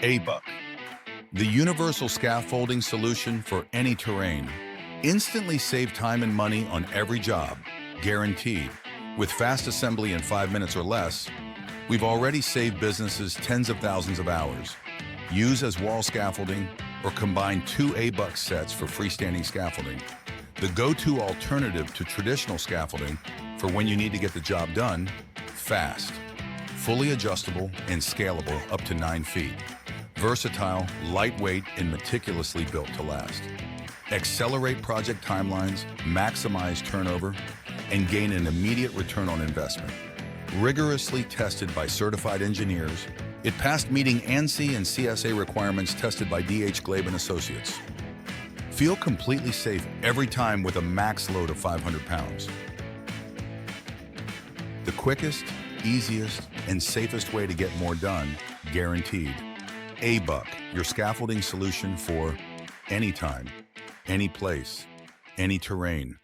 A-Buck, the universal scaffolding solution for any terrain. Instantly save time and money on every job, guaranteed. With fast assembly in 5 minutes or less, we've already saved businesses tens of thousands of hours. Use as wall scaffolding or combine 2 A-Buck sets for freestanding scaffolding. The go-to alternative to traditional scaffolding for when you need to get the job done fast. Fully adjustable and scalable up to 9 feet. Versatile, lightweight, and meticulously built to last. Accelerate project timelines, maximize turnover, and gain an immediate return on investment. Rigorously tested by certified engineers, it passed meeting ANSI and CSA requirements tested by DHG and Associates. Feel completely safe every time with a max load of 500 pounds. The quickest, easiest, and safest way to get more done, guaranteed. A-Buck, your scaffolding solution for any time, any place, any terrain.